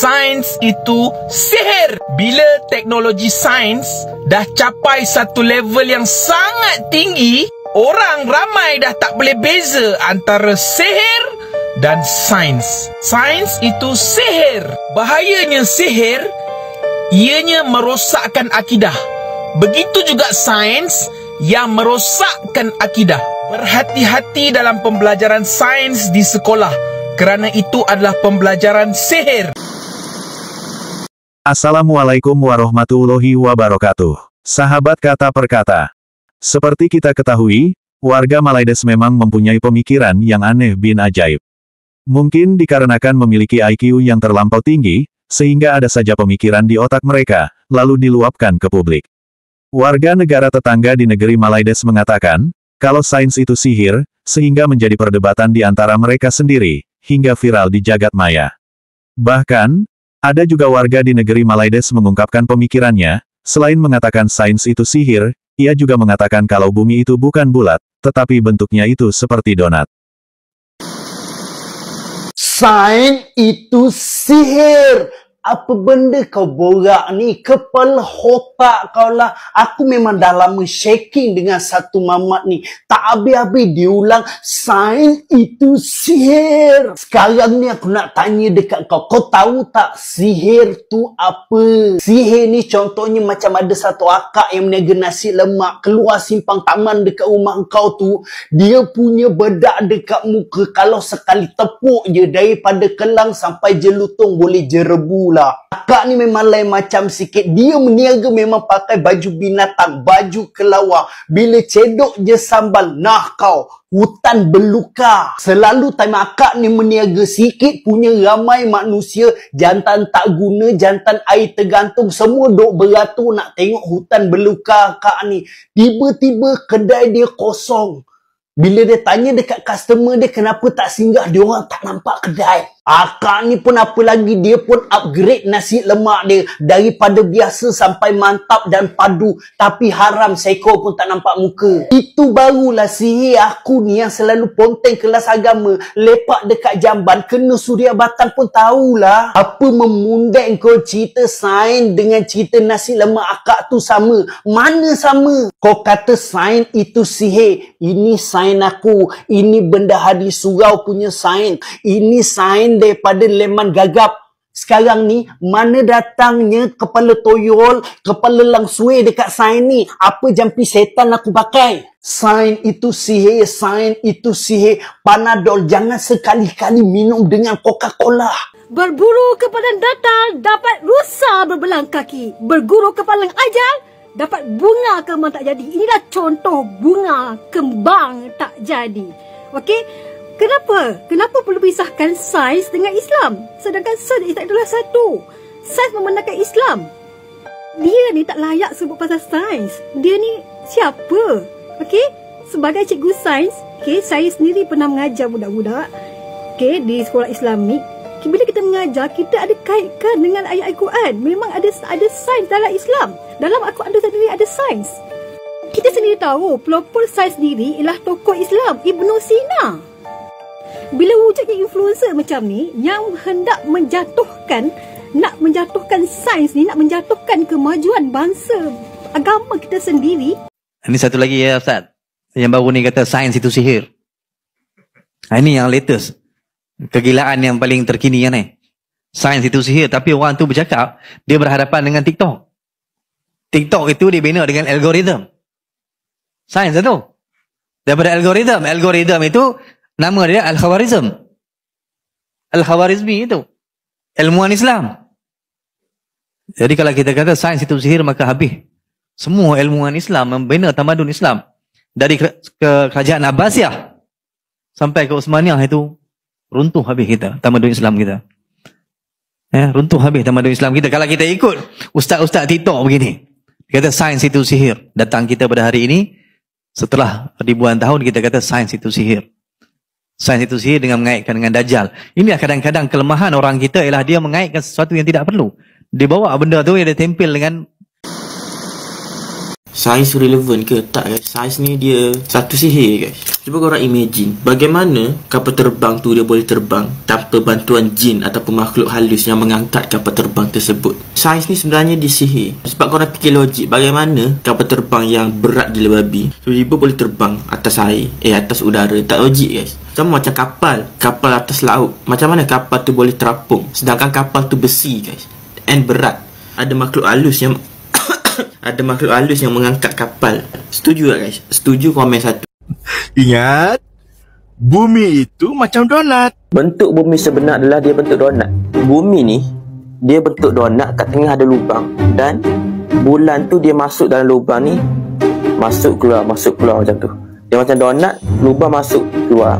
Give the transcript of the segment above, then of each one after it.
sains itu sihir. Bila teknologi sains dah capai satu level yang sangat tinggi, orang ramai dah tak boleh beza antara sihir dan sains. Sains itu sihir. Bahayanya sihir, ianya merosakkan akidah. Begitu juga sains yang merosakkan akidah. Berhati-hati dalam pembelajaran sains di sekolah, kerana itu adalah pembelajaran sihir. Assalamualaikum warahmatullahi wabarakatuh. Sahabat Kata Per Kata. Seperti kita ketahui, warga Malaides memang mempunyai pemikiran yang aneh bin ajaib. Mungkin dikarenakan memiliki IQ yang terlampau tinggi, sehingga ada saja pemikiran di otak mereka, lalu diluapkan ke publik. Warga negara tetangga di negeri Malaides mengatakan, kalau sains itu sihir, sehingga menjadi perdebatan di antara mereka sendiri, hingga viral di jagat maya. Bahkan, ada juga warga di negeri Malaides mengungkapkan pemikirannya, selain mengatakan sains itu sihir, ia juga mengatakan kalau bumi itu bukan bulat, tetapi bentuknya itu seperti donat. Sains itu sihir. Apa benda kau borak ni? Kepala otak kau lah. Aku memang dah lama shaking dengan satu mamat ni. Tak habis-habis dia ulang, sains itu sihir. Sekarang ni aku nak tanya dekat kau. Kau tahu tak sihir tu apa? Sihir ni contohnya macam ada satu akak yang meniaga nasi lemak. Keluar simpang taman dekat rumah kau tu. Dia punya bedak dekat muka. Kalau sekali tepuk je daripada kelang sampai jelutong boleh jerebu lah. Akak ni memang lain macam sikit. Dia meniaga memang pakai baju binatang, baju kelawar. Bila cedok je sambal, nah kau, hutan belukar. Selalu time akak ni meniaga sikit, punya ramai manusia, jantan tak guna, jantan air tergantung, semua duk beratur nak tengok hutan belukar akak ni. Tiba-tiba kedai dia kosong. Bila dia tanya dekat customer dia kenapa tak singgah, dia orang tak nampak kedai. Akak ni pun apa lagi, dia pun upgrade nasi lemak dia. Daripada biasa sampai mantap dan padu. Tapi haram seekor pun tak nampak muka. Itu barulah sihir aku ni yang selalu ponteng kelas agama. Lepak dekat jamban, kena suria batang pun tahulah. Apa memundek kau cerita sains dengan cerita nasi lemak akak tu sama? Mana sama? Kau kata sains itu sihir. Ini sains aku. Ini benda hadis surau punya sains. Ini sains daripada leman gagap. Sekarang ni, mana datangnya kepala toyol, kepala langsui dekat sains ni? Apa jampi setan aku pakai? Sains itu sihir, sains itu sihir. Panadol jangan sekali-kali minum dengan Coca-Cola. Berburu ke padang datar, dapat rusa berbelang kaki. Berguru ke palang ajal, dapat bunga kembang tak jadi. Inilah contoh bunga kembang tak jadi. Okey? Kenapa? Kenapa perlu pisahkan sains dengan Islam? Sedangkan sains itu adalah satu. Sains membenarkan Islam. Dia ni tak layak sebut pasal sains. Dia ni siapa? Okey? Sebagai cikgu sains, okey, saya sendiri pernah mengajar budak-budak, okey, di sekolah Islamik. Okay, bila kita mengajar, kita ada kaitkan dengan ayat Al-Quran. Memang ada sains dalam Islam. Dalam Al-Quran itu sendiri ada sains. Kita sendiri tahu, pelopor sains sendiri ialah tokoh Islam, Ibn Sina. Bila wujudnya influencer macam ni, yang hendak menjatuhkan sains ni, nak menjatuhkan kemajuan bangsa, agama kita sendiri. Ini satu lagi ya Ustaz. Yang baru ni kata sains itu sihir. Ini yang latest. Kegilaan yang paling terkini yang ni. Sains itu sihir, tapi orang tu bercakap, dia berhadapan dengan TikTok. TikTok itu dibina dengan algoritma. Sains itu. Daripada algoritma. Algoritma itu, nama dia Al-Khawarizm. Al-Khawarizmi itu. Ilmuwan Islam. Jadi kalau kita kata sains itu sihir, maka habis. Semua ilmuwan Islam membina tamadun Islam. Dari kerajaan Abbasiyah sampai ke Utsmaniyah itu, runtuh habis kita, tamadun Islam kita. Runtuh habis tamadun Islam kita. Kalau kita ikut ustaz-ustaz TikTok begini, kata sains itu sihir. Datang kita pada hari ini, setelah ribuan tahun kita kata sains itu sihir. Sains itu sihir dengan mengaitkan dengan Dajjal. Inilah kadang-kadang kelemahan orang kita ialah dia mengaitkan sesuatu yang tidak perlu. Dia bawa benda tu yang dia tempel dengan. Sains relevan ke? Tak guys. Sains ni dia satu sihir guys. Cuba korang imagine bagaimana kapal terbang tu dia boleh terbang tanpa bantuan jin ataupun makhluk halus yang mengangkat kapal terbang tersebut. Sains ni sebenarnya disihir. Sebab korang fikir logik, bagaimana kapal terbang yang berat gila babi tiba-tiba boleh terbang atas air, atas udara. Tak logik guys. Sama macam kapal atas laut. Macam mana kapal tu boleh terapung sedangkan kapal tu besi guys, and berat. Ada makhluk halus yang ada makhluk halus yang mengangkat kapal. Setuju tak guys? Setuju komen satu. Ingat, bumi itu macam donat. Bentuk bumi sebenar adalah dia bentuk donat. Bumi ni dia bentuk donat, kat tengah ada lubang, dan bulan tu dia masuk dalam lubang ni, masuk keluar macam tu. Dia macam donat, lubang masuk keluar.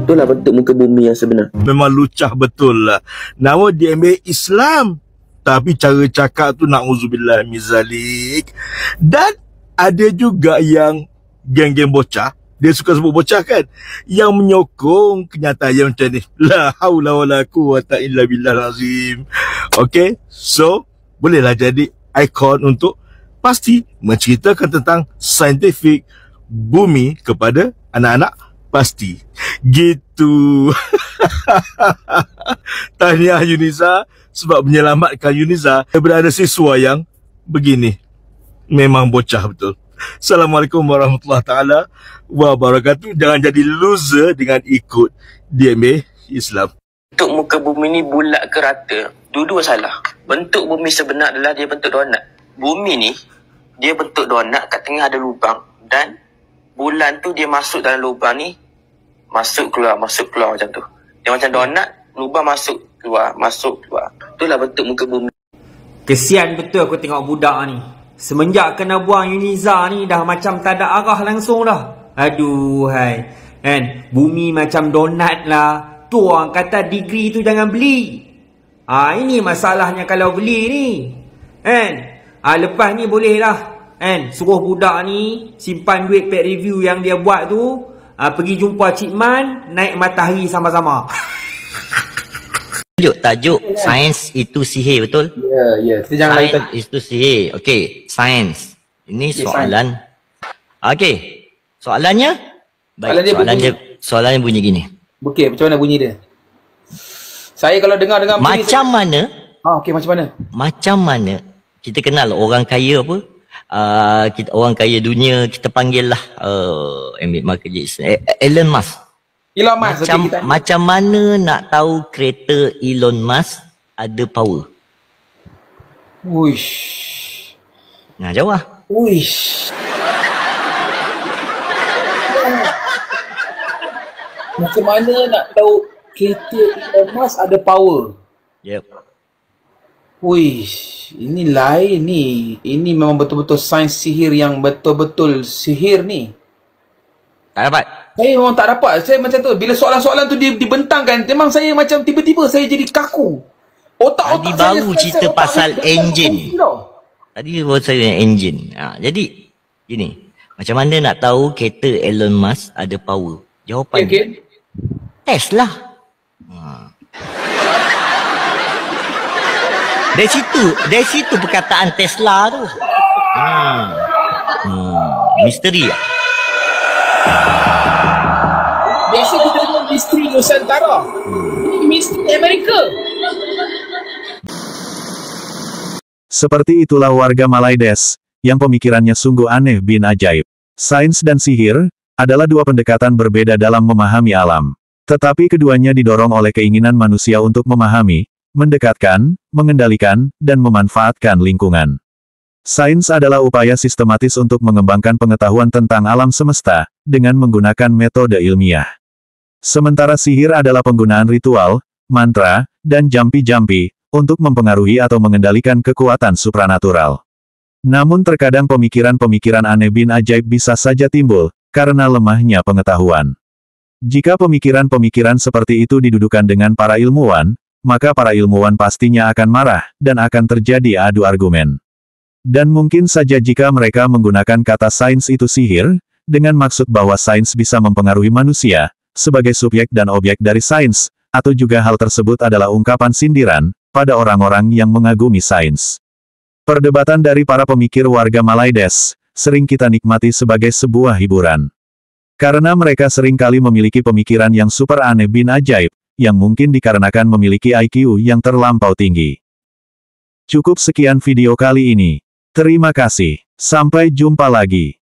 Itulah bentuk muka bumi yang sebenar. Memang lucah betul lah. Nama dia ambil Islam, tapi cara cakap tu na'udzubillah min zalik. Dan ada juga yang geng-geng bocah, dia suka sebut bocah kan, yang menyokong kenyataan yang macam ni. La haula wala quwwata illa billahil azim. Okay, so bolehlah jadi ikon untuk pasti menceritakan tentang saintifik bumi kepada anak-anak pasti. Gitu. Tahniah Yuniza sebab menyelamatkan Yuniza daripada ada siswa yang begini. Memang bocah betul. Assalamualaikum warahmatullahi taala wabarakatuh. Jangan jadi loser dengan ikut DMA Islam. Bentuk muka bumi ni bulat ke rata? Dua-dua salah. Bentuk bumi sebenar adalah dia bentuk donat. Bumi ni dia bentuk donat, kat tengah ada lubang, dan bulan tu dia masuk dalam lubang ni, masuk keluar macam tu. Dia macam donat, lubang masuk keluar. Itulah bentuk muka bumi. Kesian betul aku tengok budak ni. Semenjak kena buang Yuniza ni dah macam tak ada arah langsung dah. Aduhai. Kan? Bumi macam donat lah. Tu orang kata degree tu jangan beli. Ini masalahnya kalau beli ni. Kan? Lepas ni boleh lah. Kan? Suruh budak ni simpan duit paid review yang dia buat tu. Pergi jumpa Cik Man, naik matahari sama-sama. Tajuk sains itu sihir, betul? Ya. Kita jangan sains itu sihir. Okey, sains. Ini soalan. Okey. Soalannya? Baik, soalannya bunyi gini. Okey, macam mana bunyi dia? Saya kalau dengar macam mana? Okey, macam mana? Macam mana kita kenal orang kaya apa? Kita orang kaya dunia, kita panggil lah ambil market Elon Musk. Macam mana nak tahu kereta Elon Musk ada power? Uish. Nah, jawab. Uish. Macam mana nak tahu kereta Elon Musk ada power? Yep. Uish, ini lain ni. Ini memang betul-betul sains sihir yang betul-betul sihir ni. Tak dapat. Saya memang tak dapat. Saya macam tu. Bila soalan-soalan tu dibentangkan, memang saya macam tiba-tiba saya jadi kaku. Otak-otak saya baru cerita pasal enjin. Tadi baru saya enjin. Jadi, gini. Macam mana nak tahu kereta Elon Musk ada power? Jawapan Tesla. Dari situ perkataan Tesla tu. Misteri lah. Biasa kita dengar misteri Nusantara. Ini misteri Amerika. Seperti itulah warga Malaides, yang pemikirannya sungguh aneh bin ajaib. Sains dan sihir adalah dua pendekatan berbeda dalam memahami alam. Tetapi keduanya didorong oleh keinginan manusia untuk memahami, mendekatkan, mengendalikan, dan memanfaatkan lingkungan. Sains adalah upaya sistematis untuk mengembangkan pengetahuan tentang alam semesta, dengan menggunakan metode ilmiah. Sementara sihir adalah penggunaan ritual, mantra, dan jampi-jampi, untuk mempengaruhi atau mengendalikan kekuatan supranatural. Namun terkadang pemikiran-pemikiran aneh bin ajaib bisa saja timbul, karena lemahnya pengetahuan. Jika pemikiran-pemikiran seperti itu didudukan dengan para ilmuwan, maka para ilmuwan pastinya akan marah, dan akan terjadi adu argumen. Dan mungkin saja jika mereka menggunakan kata sains itu sihir, dengan maksud bahwa sains bisa mempengaruhi manusia, sebagai subjek dan objek dari sains, atau juga hal tersebut adalah ungkapan sindiran, pada orang-orang yang mengagumi sains. Perdebatan dari para pemikir warga Malaides, sering kita nikmati sebagai sebuah hiburan. Karena mereka seringkali memiliki pemikiran yang super aneh bin ajaib, yang mungkin dikarenakan memiliki IQ yang terlampau tinggi. Cukup sekian video kali ini. Terima kasih. Sampai jumpa lagi.